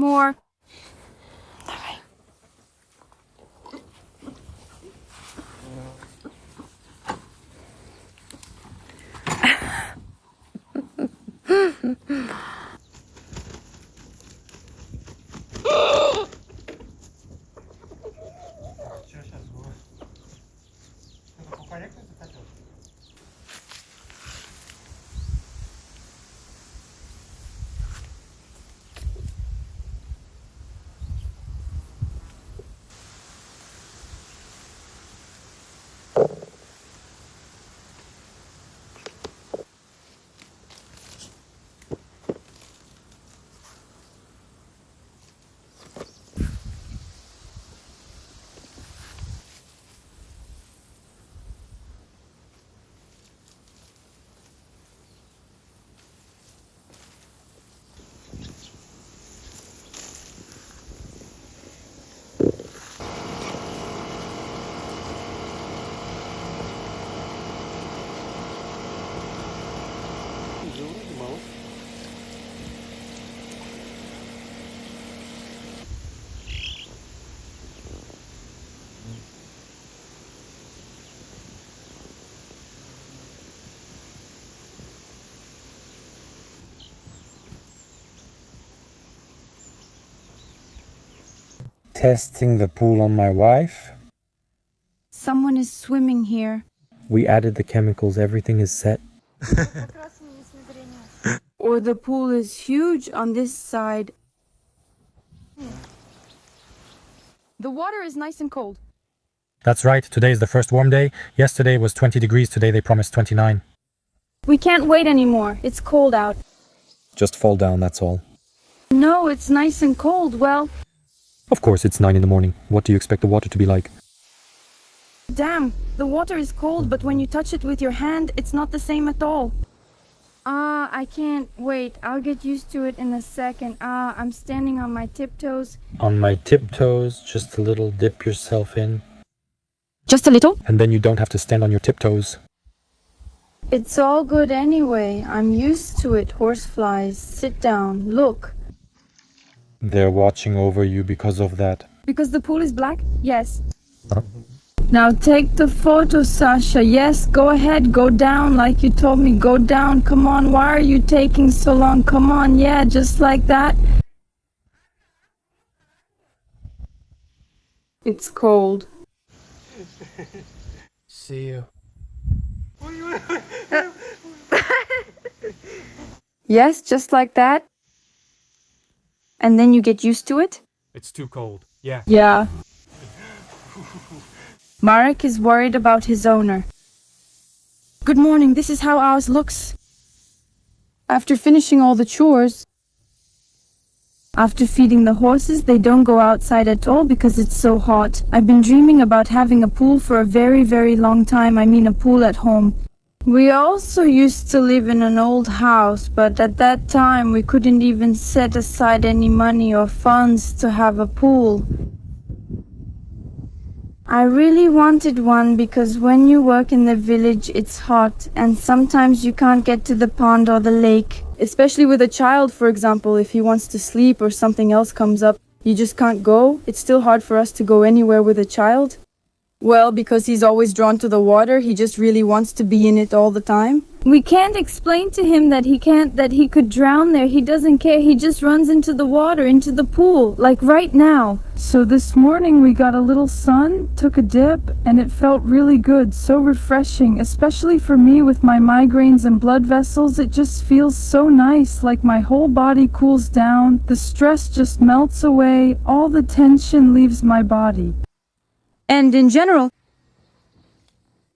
more. Testing the pool on my wife. Someone is swimming here. We added the chemicals, everything is set. Or the pool is huge on this side. The water is nice and cold. That's right, today is the first warm day. Yesterday was 20 degrees, today they promised 29. We can't wait anymore. It's cold out. Just fall down, that's all. No, it's nice and cold. Well, Of course, it's 9 in the morning. What do you expect the water to be like? damn, the water is cold, but when you touch it with your hand, it's not the same at all. I can't wait. I'll get used to it in a second. I'm standing on my tiptoes. On my tiptoes, just a little, dip yourself in. Just a little? And then you don't have to stand on your tiptoes. It's all good anyway. I'm used to it. Horseflies. Sit down. Look. They're watching over you because of that. Because the pool is black? Yes. Huh? Now take the photo, Sasha. Yes, go ahead. Go down like you told me. Go down. Come on. Why are you taking so long? Come on. Yeah, just like that. It's cold. See you. Yes, just like that. And then you get used to it? It's too cold. Yeah. Yeah. Marek is worried about his owner. Good morning, this is how ours looks. After finishing all the chores, after feeding the horses, they don't go outside at all because it's so hot. I've been dreaming about having a pool for a very, very long time. I mean a pool at home. We also used to live in an old house, but at that time we couldn't even set aside any money or funds to have a pool. I really wanted one because when you work in the village it's hot and sometimes you can't get to the pond or the lake. Especially with a child, for example, if he wants to sleep or something else comes up, you just can't go. It's still hard for us to go anywhere with a child. Well, because he's always drawn to the water, he just really wants to be in it all the time. We can't explain to him that he could drown there. He doesn't care. He just runs into the water, into the pool, like right now. So this morning we got a little sun, took a dip, and it felt really good, so refreshing, especially for me with my migraines and blood vessels. It just feels so nice, like my whole body cools down, the stress just melts away, all the tension leaves my body. And in general,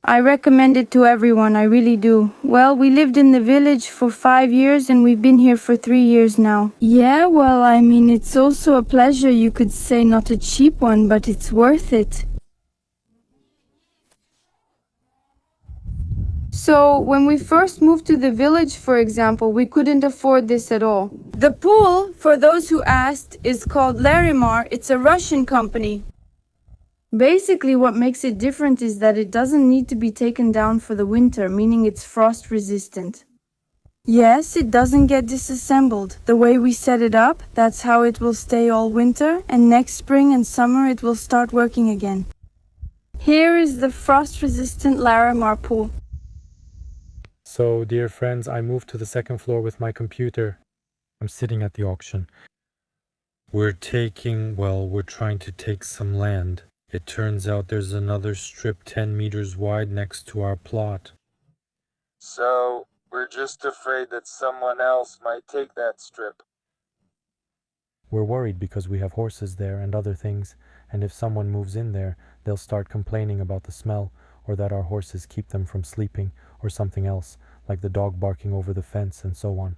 I recommend it to everyone, I really do. Well, we lived in the village for 5 years and we've been here for 3 years now. Yeah, well, I mean, it's also a pleasure, you could say, not a cheap one, but it's worth it. So, when we first moved to the village, for example, we couldn't afford this at all. The pool, for those who asked, is called Larimar. It's a Russian company. Basically, what makes it different is that it doesn't need to be taken down for the winter, meaning it's frost resistant. Yes, it doesn't get disassembled. The way we set it up, that's how it will stay all winter, and next spring and summer it will start working again. Here is the frost-resistant Larimar pool. So, dear friends, I moved to the second floor with my computer. I'm sitting at the auction. We're trying to take some land. It turns out there's another strip 10 meters wide next to our plot. So, we're just afraid that someone else might take that strip. We're worried because we have horses there and other things, and if someone moves in there, they'll start complaining about the smell, or that our horses keep them from sleeping, or something else, like the dog barking over the fence and so on.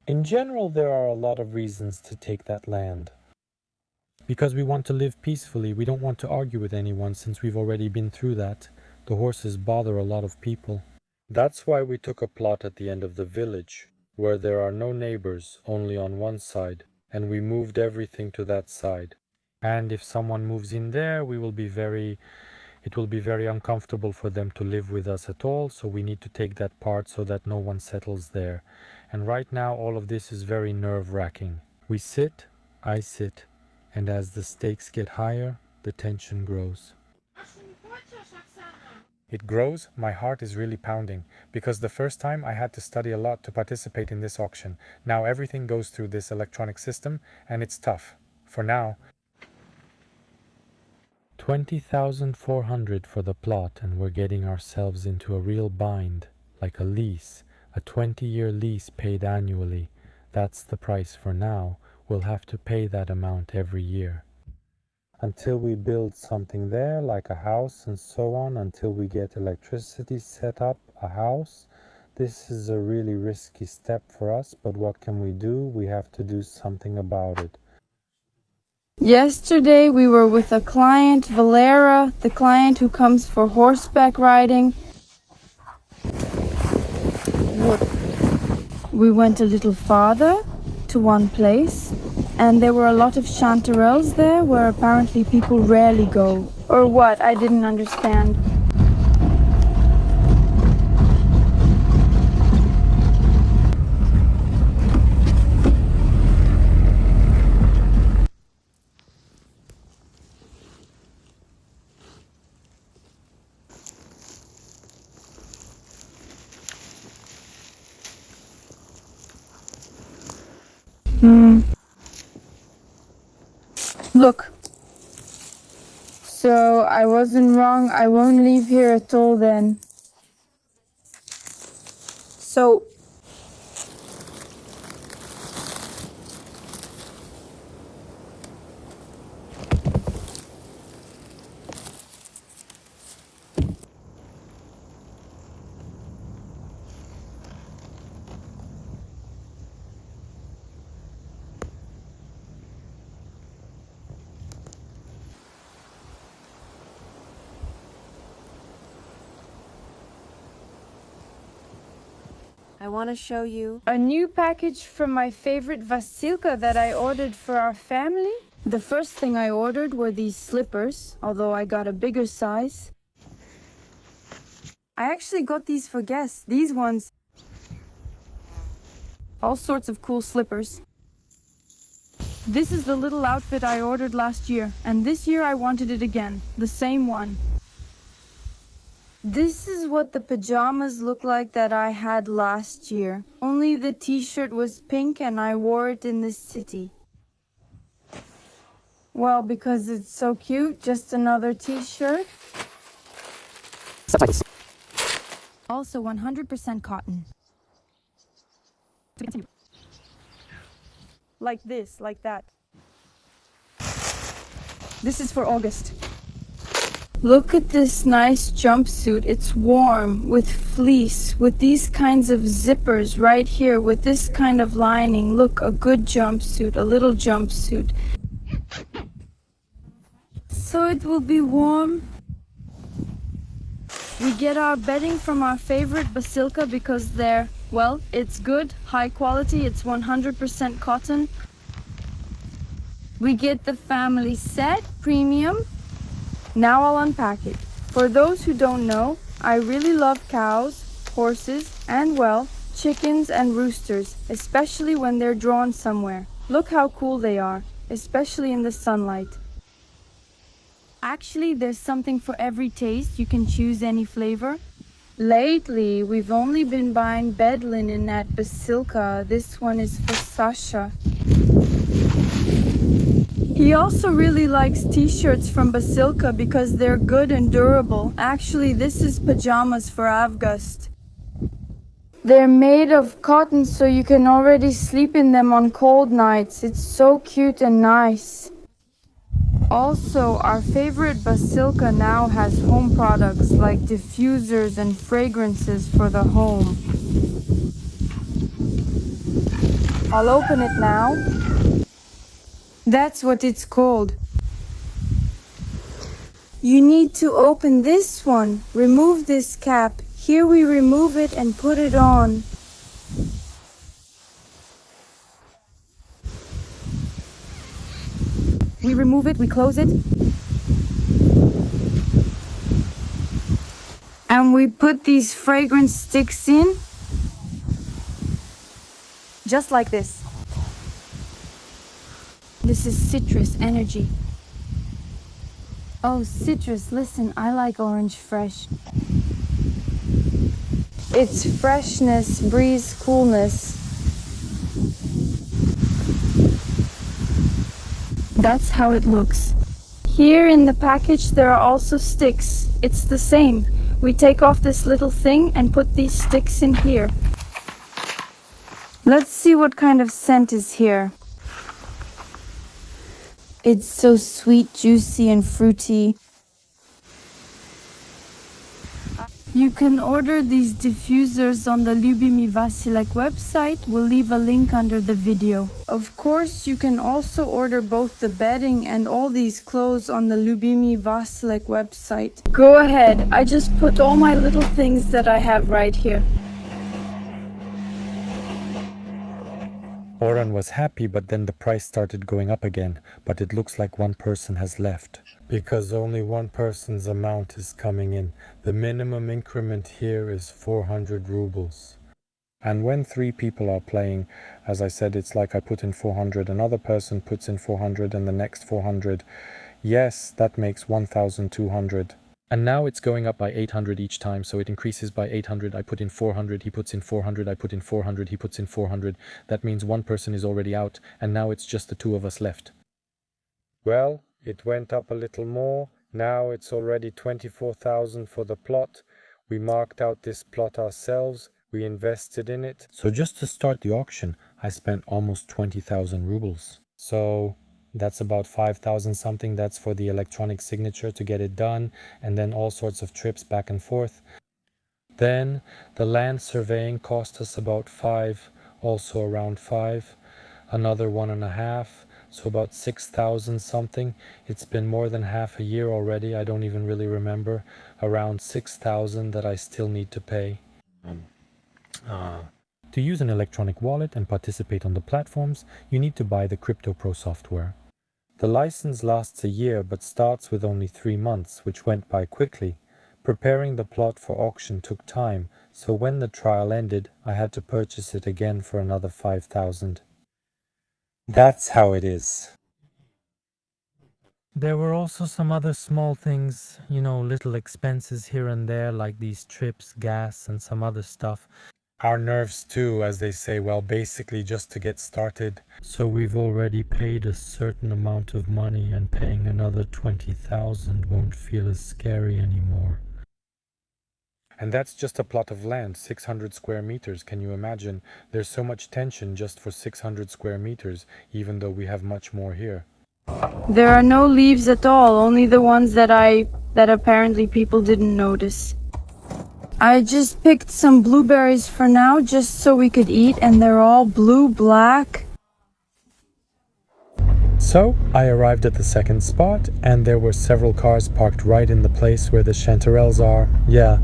In general, there are a lot of reasons to take that land. Because we want to live peacefully, we don't want to argue with anyone since we've already been through that. The horses bother a lot of people. That's why we took a plot at the end of the village, where there are no neighbors, only on one side, and we moved everything to that side. And if someone moves in there, it will be very uncomfortable for them to live with us at all, so we need to take that part so that no one settles there. And right now all of this is very nerve-wracking. I sit, and as the stakes get higher, the tension grows. It grows, my heart is really pounding, because the first time I had to study a lot to participate in this auction. Now everything goes through this electronic system, and it's tough. For now, 20,400 for the plot, and we're getting ourselves into a real bind, like a lease, a 20-year lease paid annually. That's the price for now. We'll have to pay that amount every year. Until we build something there, like a house and so on, until we get electricity set up, a house. This is a really risky step for us, but what can we do? We have to do something about it. Yesterday we were with a client, Valera, the client who comes for horseback riding. We went a little farther to one place, and there were a lot of Chanterelles there where apparently people rarely go. Or what? I didn't understand. Look. So I wasn't wrong. I won't leave here at all then. So I want to show you a new package from my favorite Vasilka that I ordered for our family. The first thing I ordered were these slippers, although I got a bigger size. I actually got these for guests, these ones. All sorts of cool slippers. This is the little outfit I ordered last year, and this year I wanted it again, the same one. This is what the pajamas look like that I had last year. Only the t-shirt was pink and I wore it in the city. Well, because it's so cute, just another t-shirt. Also 100% cotton. Like this, like that. This is for August. Look at this nice jumpsuit. It's warm, with fleece, with these kinds of zippers right here, with this kind of lining. Look, a good jumpsuit, a little jumpsuit. So it will be warm. We get our bedding from our favorite Vasilka because they're, well, it's good, high quality, it's 100% cotton. We get the family set, premium. Now I'll unpack it. For those who don't know, I really love cows, horses, and well, chickens and roosters, especially when they're drawn somewhere. Look how cool they are, especially in the sunlight. Actually, there's something for every taste. You can choose any flavor. Lately, we've only been buying bed linen at Basilka. This one is for Sasha. He also really likes t-shirts from Basilka because they're good and durable. Actually, this is pajamas for Avgust. They're made of cotton, so you can already sleep in them on cold nights. It's so cute and nice. Also, our favorite Basilka now has home products like diffusers and fragrances for the home. I'll open it now. That's what it's called. You need to open this one. Remove this cap. Here we remove it and put it on. We remove it, we close it. And we put these fragrance sticks in. Just like this. This is citrus energy. Oh, citrus, listen, I like orange fresh. It's freshness, breeze, coolness. That's how it looks. Here in the package there are also sticks. It's the same. We take off this little thing and put these sticks in here. Let's see what kind of scent is here. It's so sweet, juicy, and fruity. You can order these diffusers on the Lubimi Vasilek website. We'll leave a link under the video. Of course, you can also order both the bedding and all these clothes on the Lubimi Vasilek website. Go ahead, I just put all my little things that I have right here. Oran was happy, but then the price started going up again. But it looks like one person has left. Because only one person's amount is coming in. The minimum increment here is 400 rubles. And when 3 people are playing, as I said, it's like I put in 400, another person puts in 400 and the next 400. Yes, that makes 1,200. And now it's going up by 800 each time, so it increases by 800. I put in 400, he puts in 400, I put in 400, he puts in 400. That means one person is already out, and now it's just the 2 of us left. Well, it went up a little more. Now it's already 24,000 for the plot. We marked out this plot ourselves. We invested in it. So just to start the auction, I spent almost 20,000 rubles. So that's about 5,000 something. That's for the electronic signature to get it done, and then all sorts of trips back and forth. Then the land surveying cost us about 5, also around 5, another 1.5, so about 6,000 something. It's been more than half a year already. I don't even really remember. Around 6,000 that I still need to pay. To use an electronic wallet and participate on the platforms, you need to buy the CryptoPro software. The license lasts a year but starts with only 3 months, which went by quickly. Preparing the plot for auction took time, so when the trial ended, I had to purchase it again for another 5,000. That's how it is. There were also some other small things, you know, little expenses here and there, like these trips, gas, and some other stuff. Our nerves too, as they say, well, basically just to get started. So we've already paid a certain amount of money, and paying another 20,000 won't feel as scary anymore. And that's just a plot of land, 600 square meters. Can you imagine? There's so much tension just for 600 square meters, even though we have much more here. There are no leaves at all, only the ones that apparently people didn't notice. I just picked some blueberries for now, just so we could eat, and they're all blue-black. So I arrived at the second spot, and there were several cars parked right in the place where the Chanterelles are. Yeah.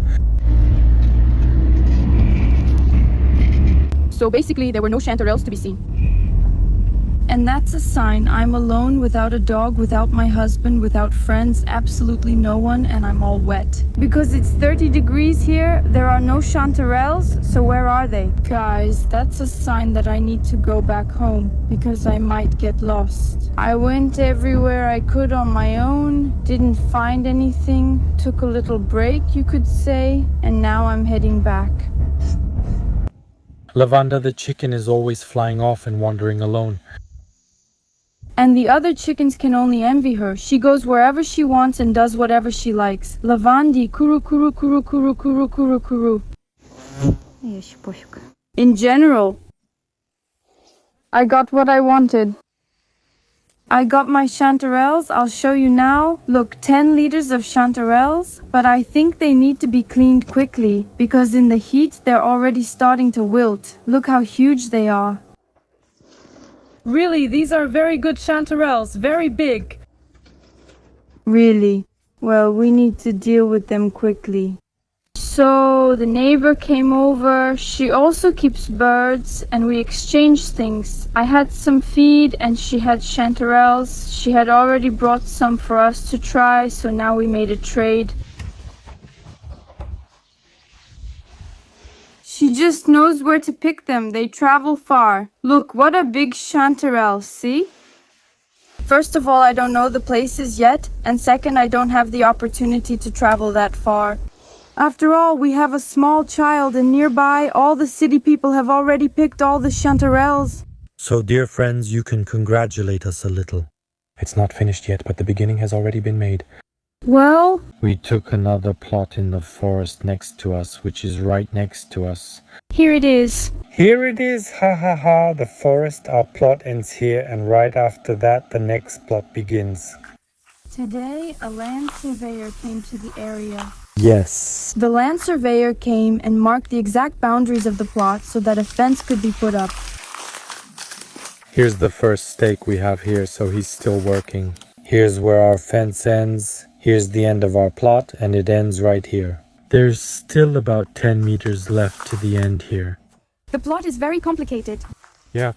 So basically there were no Chanterelles to be seen. And that's a sign I'm alone, without a dog, without my husband, without friends, absolutely no one, and I'm all wet. Because it's 30 degrees here, there are no chanterelles, so where are they? Guys, that's a sign that I need to go back home, because I might get lost. I went everywhere I could on my own, didn't find anything, took a little break, you could say, and now I'm heading back. Lavanda the chicken is always flying off and wandering alone. And the other chickens can only envy her. She goes wherever she wants and does whatever she likes. Lavandi, kuru kuru kuru kuru kuru kuru kuru. In general, I got what I wanted. I got my chanterelles, I'll show you now. Look, 10 liters of chanterelles, but I think they need to be cleaned quickly, because in the heat they're already starting to wilt. Look how huge they are. Really, these are very good chanterelles, very big. Really? Well, we need to deal with them quickly. So the neighbor came over, she also keeps birds, and we exchanged things. I had some feed and she had chanterelles. She had already brought some for us to try, so now we made a trade. She just knows where to pick them. They travel far. Look, what a big chanterelle, see? First of all, I don't know the places yet, and second, I don't have the opportunity to travel that far. After all, we have a small child, and nearby, all the city people have already picked all the chanterelles. So, dear friends, you can congratulate us a little. It's not finished yet, but the beginning has already been made. Well, We took another plot in the forest next to us, which is right next to us. here it is. Here it is, ha ha ha, the forest, our plot ends here, and right after that the next plot begins. Today, a land surveyor came to the area. Yes. The land surveyor came and marked the exact boundaries of the plot so that a fence could be put up. Here's the first stake we have here, so he's still working. Here's where our fence ends. Here's the end of our plot, and it ends right here. There's still about 10 meters left to the end here. The plot is very complicated. Yeah.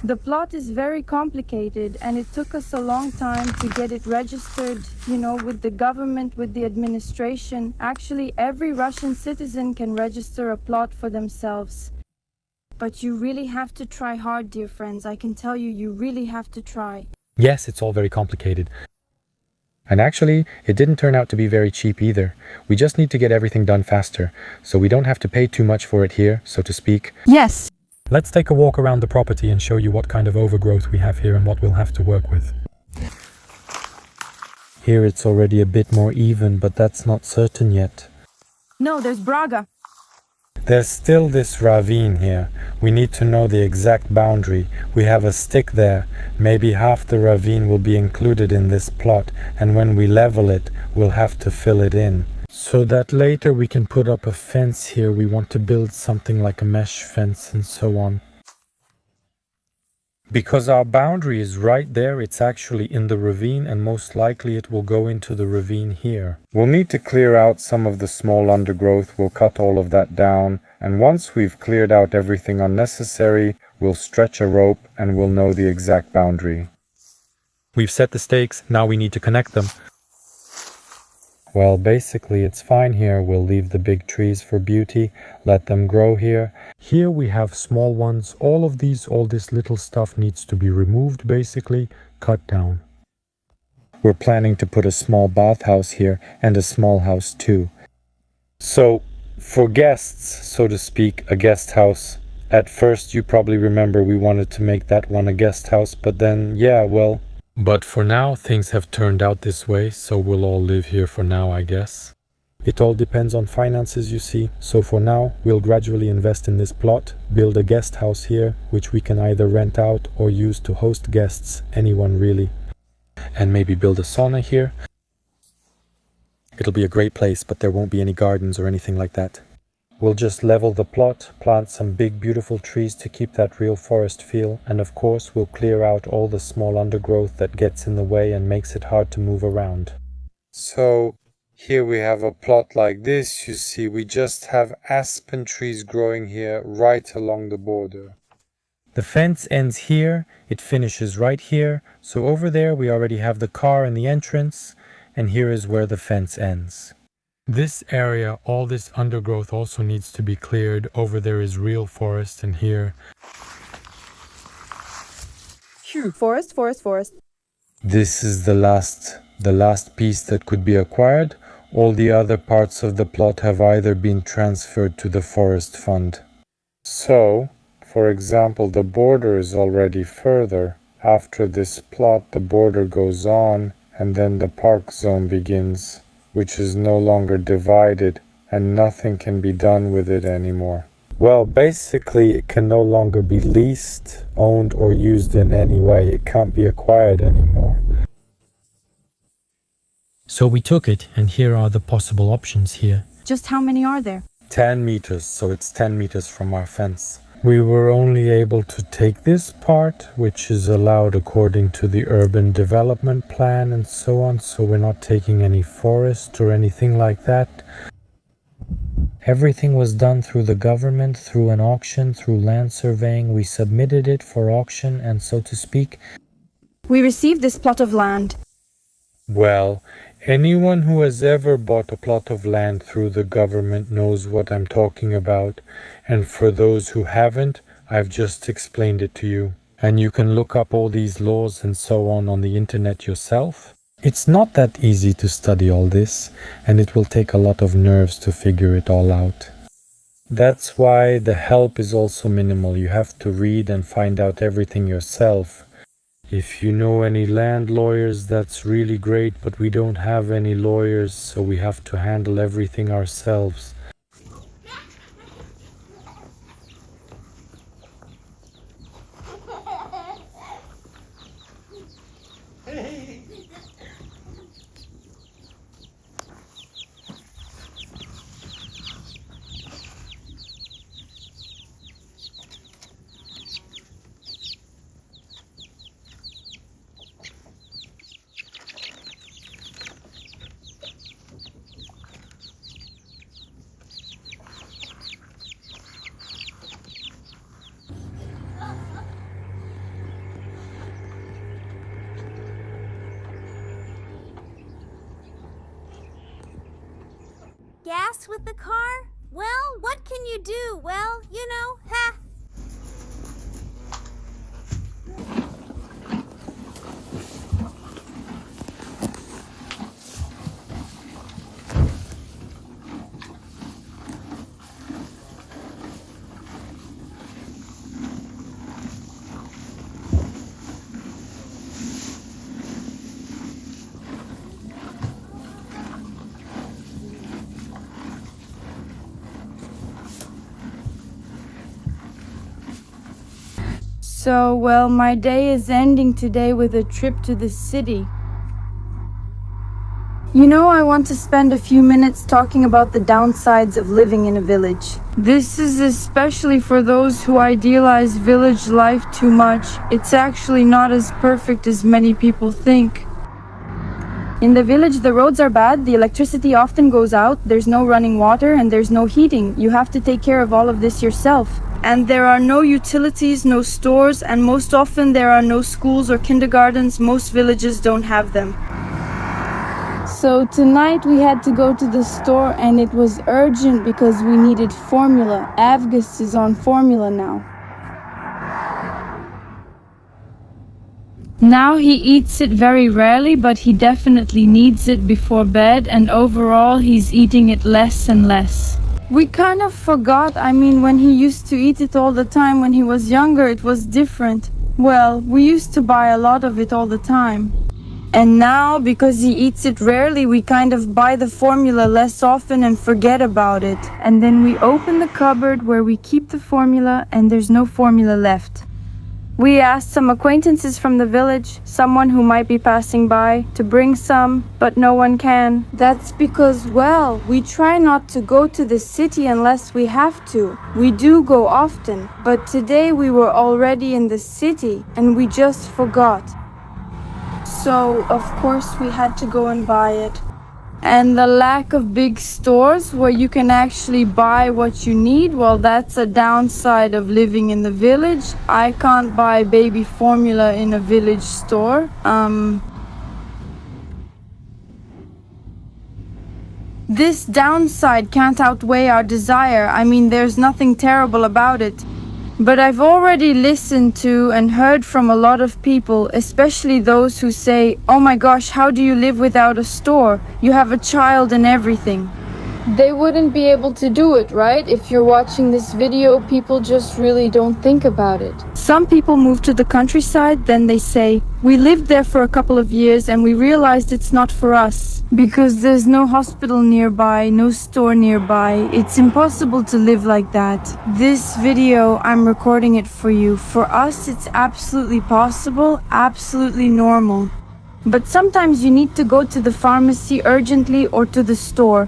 The plot is very complicated, and it took us a long time to get it registered, with the government, with the administration. Actually, every Russian citizen can register a plot for themselves. But you really have to try hard, dear friends. I can tell you, you really have to try. Yes, it's all very complicated. And actually, it didn't turn out to be very cheap either. We just need to get everything done faster, so we don't have to pay too much for it here, so to speak. Yes. Let's take a walk around the property and show you what kind of overgrowth we have here and what we'll have to work with. Here it's already a bit more even, but that's not certain yet. No, there's Braga. There's still this ravine here. We need to know the exact boundary. We have a stick there. Maybe half the ravine will be included in this plot, and when we level it, we'll have to fill it in. So that later we can put up a fence here. We want to build something like a mesh fence and so on. Because our boundary is right there, it's actually in the ravine, and most likely it will go into the ravine here. We'll need to clear out some of the small undergrowth. We'll cut all of that down, and once we've cleared out everything unnecessary, we'll stretch a rope and we'll know the exact boundary. We've set the stakes, now we need to connect them. Well, basically it's fine here. We'll leave the big trees for beauty, let them grow here. Here we have small ones. All this little stuff needs to be removed, basically, cut down. We're planning to put a small bathhouse here and a small house too. So, for guests, so to speak, a guest house. At first, you probably remember we wanted to make that one a guest house, but then, But for now, things have turned out this way, so we'll all live here for now, I guess. It all depends on finances, you see, so for now, we'll gradually invest in this plot, build a guest house here, which we can either rent out or use to host guests, anyone really. And maybe build a sauna here. It'll be a great place, but there won't be any gardens or anything like that. We'll just level the plot, plant some big beautiful trees to keep that real forest feel, and of course we'll clear out all the small undergrowth that gets in the way and makes it hard to move around. So, here we have a plot like this, you see, we just have aspen trees growing here right along the border. The fence ends here, it finishes right here, so over there we already have the car and the entrance, and here is where the fence ends. This area, all this undergrowth also needs to be cleared. Over there is real forest, and here... Forest, forest, forest. This is the last piece that could be acquired. All the other parts of the plot have either been transferred to the forest fund. So, for example, the border is already further. After this plot, the border goes on, and then the park zone begins, which is no longer divided, and nothing can be done with it anymore. Well, basically, it can no longer be leased, owned, or used in any way. It can't be acquired anymore. So we took it, and here are the possible options here. Just how many are there? 10 meters, so it's 10 meters from our fence. We were only able to take this part, which is allowed according to the urban development plan and so on, so we're not taking any forest or anything like that. Everything was done through the government, through an auction, through land surveying. We submitted it for auction, and so to speak. We received this plot of land. Well, anyone who has ever bought a plot of land through the government knows what I'm talking about, and for those who haven't, I've just explained it to you. And you can look up all these laws and so on the internet yourself. It's not that easy to study all this, and it will take a lot of nerves to figure it all out. That's why the help is also minimal. You have to read and find out everything yourself. If you know any land lawyers, that's really great, but we don't have any lawyers, so we have to handle everything ourselves. Gas with the car? Well, what can you do? Well, you know, ha! So, well, my day is ending today with a trip to the city. You know, I want to spend a few minutes talking about the downsides of living in a village. This is especially for those who idealize village life too much. It's actually not as perfect as many people think. In the village, the roads are bad, the electricity often goes out, there's no running water, and there's no heating. You have to take care of all of this yourself. And there are no utilities, no stores, and most often there are no schools or kindergartens. Most villages don't have them. So tonight we had to go to the store, and it was urgent because we needed formula. Avgus is on formula now. Now he eats it very rarely, but he definitely needs it before bed, and overall he's eating it less and less. We kind of forgot. I mean, when he used to eat it all the time when he was younger, it was different. Well, we used to buy a lot of it all the time. And now, because he eats it rarely, we kind of buy the formula less often and forget about it. And then we open the cupboard where we keep the formula, and there's no formula left. We asked some acquaintances from the village, someone who might be passing by, to bring some, but no one can. That's because, well, we try not to go to the city unless we have to. We do go often, but today we were already in the city and we just forgot. So, of course, we had to go and buy it. And the lack of big stores where you can actually buy what you need, well, that's a downside of living in the village. I can't buy baby formula in a village store. This downside can't outweigh our desire. I mean, there's nothing terrible about it. But I've already listened to and heard from a lot of people, especially those who say, "Oh my gosh, how do you live without a store? You have a child and everything." They wouldn't be able to do it, right? If you're watching this video, people just really don't think about it. Some people move to the countryside, then they say, "We lived there for a couple of years and we realized it's not for us." Because there's no hospital nearby, no store nearby. It's impossible to live like that. This video, I'm recording it for you. For us, it's absolutely possible, absolutely normal. But sometimes you need to go to the pharmacy urgently or to the store.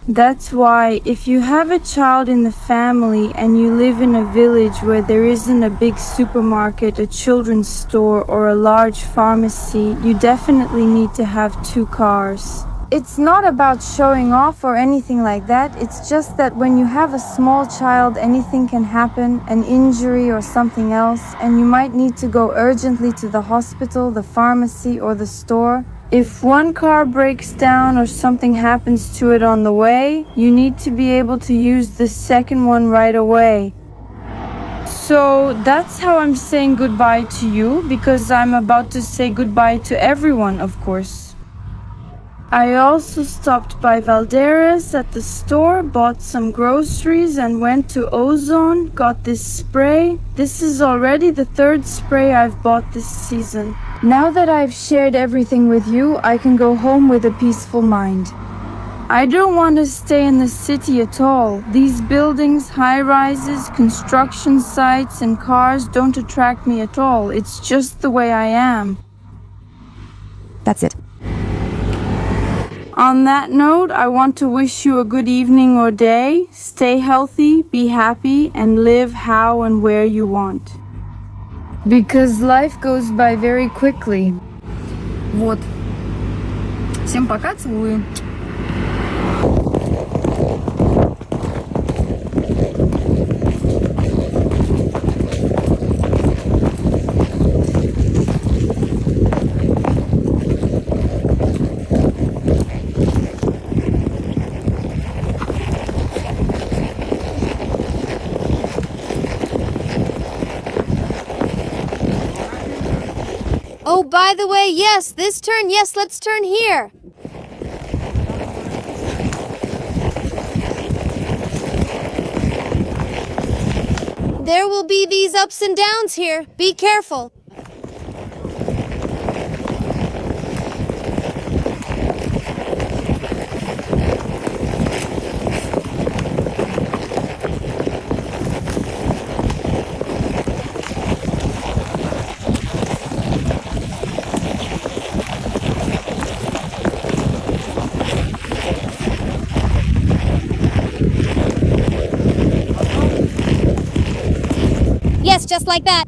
That's why if you have a child in the family and you live in a village where there isn't a big supermarket, a children's store, or a large pharmacy, you definitely need to have 2 cars. It's not about showing off or anything like that. It's just that when you have a small child, anything can happen, an injury or something else, and you might need to go urgently to the hospital, the pharmacy, or the store. If one car breaks down or something happens to it on the way, you need to be able to use the second one right away. So that's how I'm saying goodbye to you, because I'm about to say goodbye to everyone, of course. I also stopped by Valderas at the store, bought some groceries and went to Ozone, got this spray. This is already the 3rd spray I've bought this season. Now that I've shared everything with you, I can go home with a peaceful mind. I don't want to stay in the city at all. These buildings, high-rises, construction sites and cars don't attract me at all. It's just the way I am. That's it. On that note, I want to wish you a good evening or day. Stay healthy, be happy, and live how and where you want. Because life goes by very quickly. Вот. Всем пока, целую. Oh, by the way, yes, this turn, yes, let's turn here. There will be these ups and downs here. Be careful. Yes, just like that.